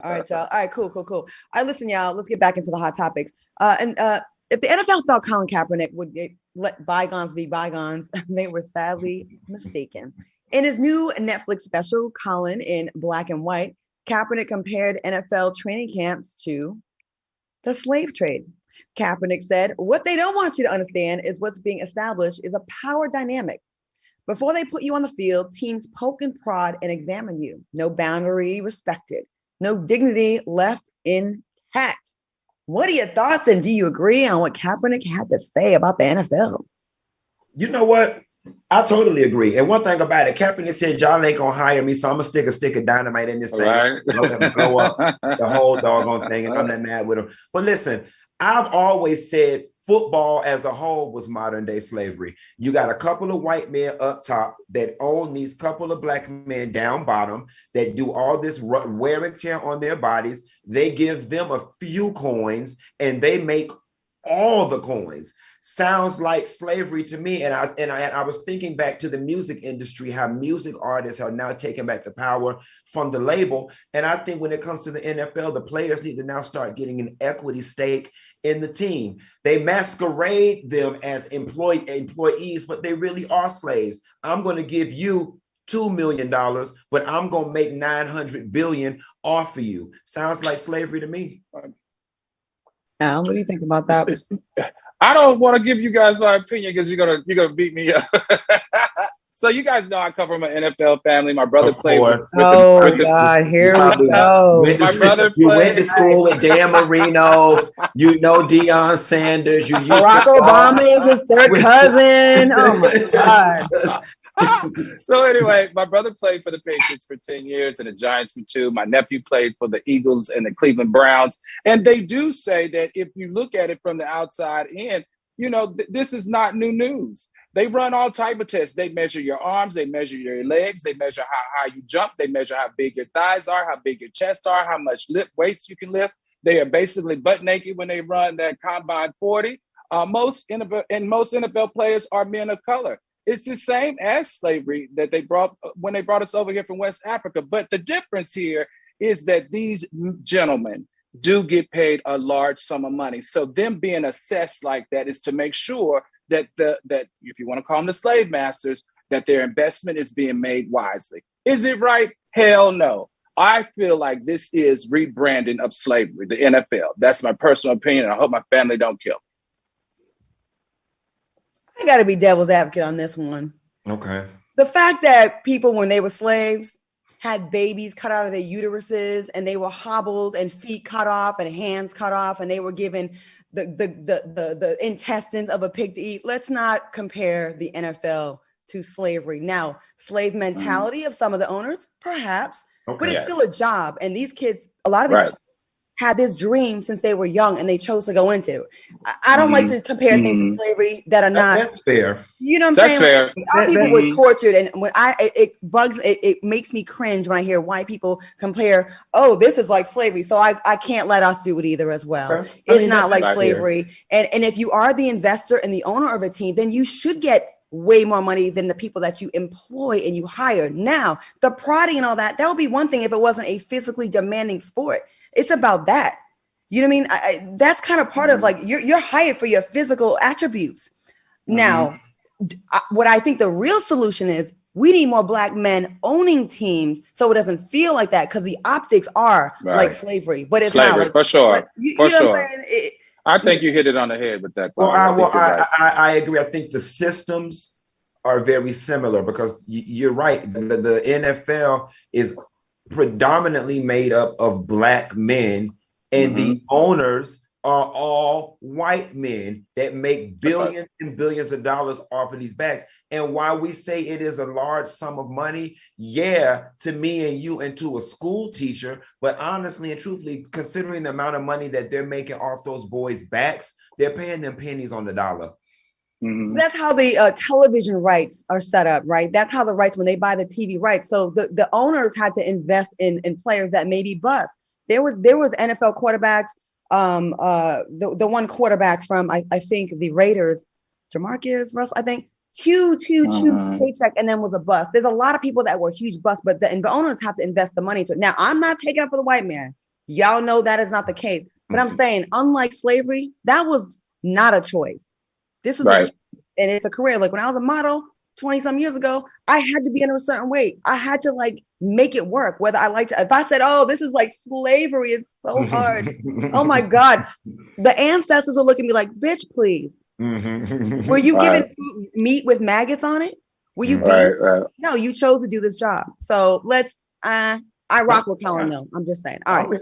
All right, y'all. All right, cool. All right, listen, y'all. Let's get back into the hot topics. And if the NFL thought Colin Kaepernick would let bygones be bygones, they were sadly mistaken. In his new Netflix special, Colin in Black and White, Kaepernick compared NFL training camps to the slave trade. Kaepernick said, "What they don't want you to understand is what's being established is a power dynamic. Before they put you on the field, teams poke and prod and examine you. No boundary respected, no dignity left intact." What are your thoughts, and do you agree on what Kaepernick had to say about the NFL? You know what? I totally agree. And one thing about it, Kaepernick said, "Y'all ain't gonna hire me, so I'm gonna stick a stick of dynamite in this thing, Right. and blow up the whole doggone thing." And I'm not mad with him. But listen, I've always said football as a whole was modern day slavery. You got a couple of white men up top that own these couple of black men down bottom that do all this wear and tear on their bodies. They give them a few coins and they make all the coins. Sounds like slavery to me. And I was thinking back to the music industry, how music artists are now taking back the power from the label. And I think when it comes to the NFL, the players need to now start getting an equity stake in the team. They masquerade them as employees, but they really are slaves. I'm going to give you $2 million, but I'm going to make 900 billion off of you. Sounds like slavery to me. Al, what do you think about that? I don't want to give you guys my opinion because you're gonna beat me up. So you guys know I come from an NFL family. My brother played with God, here we go. My brother you went to school with Dan Marino. You know Deion Sanders. Barack Obama is his third cousin. Oh my God. So anyway, my brother played for the Patriots for 10 years and the Giants for 2. My nephew played for the Eagles and the Cleveland Browns. And they do say that if you look at it from the outside in, you know, this is not new news. They run all type of tests. They measure your arms, they measure your legs, they measure how high you jump, they measure how big your thighs are, how big your chest are, how much weights you can lift. They are basically butt naked when they run that combine 40. Most NFL players are men of color. It's the same as slavery that they brought when they brought us over here from West Africa. But the difference here is that these gentlemen do get paid a large sum of money. So them being assessed like that is to make sure that that if you want to call them the slave masters, that their investment is being made wisely. Is it right? Hell no. I feel like this is rebranding of slavery, the NFL. That's my personal opinion. I hope my family don't kill me. I got to be devil's advocate on this one. Okay. The fact that people, when they were slaves, had babies cut out of their uteruses and they were hobbled and feet cut off and hands cut off and they were given the intestines of a pig to eat. Let's not compare the NFL to slavery. Now, slave mentality of some of the owners, perhaps, but it's still a job. And these kids, a lot of these kids had this dream since they were young and they chose to go into. I don't like to compare things to slavery that are not. That's fair. You know what I'm saying? Fair. Our people were tortured, and when it makes me cringe when I hear white people compare, "Oh, this is like slavery," so I can't let us do it either as well. Okay. It's not like slavery. And if you are the investor and the owner of a team, then you should get way more money than the people that you employ and you hire. Now, the prodding and all that would be one thing if it wasn't a physically demanding sport. It's about that. You know what I mean? That's kind of part of like you're hired for your physical attributes. Now, what I think the real solution is, we need more black men owning teams so it doesn't feel like that, because the optics are like slavery, but it's slavery, not. For sure. For sure. I think you hit it on the head with that. I agree. I think the systems are very similar because you're right. The NFL is predominantly made up of black men, and the owners are all white men that make billions and billions of dollars off of these bags. And while we say it is a large sum of money, to me and you and to a school teacher, but honestly and truthfully, considering the amount of money that they're making off those boys' backs, they're paying them pennies on the dollar. That's how the television rights are set up, right? That's how the rights, when they buy the TV rights. So the owners had to invest in players that maybe bust. There was NFL quarterbacks. The one quarterback from I think the Raiders, Jamarcus Russell, I think, huge paycheck, and then was a bust. There's a lot of people that were huge busts, but the owners have to invest the money to it. Now, I'm not taking up for the white man. Y'all know that is not the case. But I'm saying, unlike slavery, that was not a choice. This is right. And it's a career. Like when I was a model 20 some years ago, I had to be in a certain weight. I had to like make it work. Whether I like to, if I said, oh, this is like slavery, it's so hard. Oh my God. The ancestors will look at me like, bitch, please. Were you given meat with maggots on it? Were you right. No, you chose to do this job. So let's I rock with Colin though. I'm just saying. All right.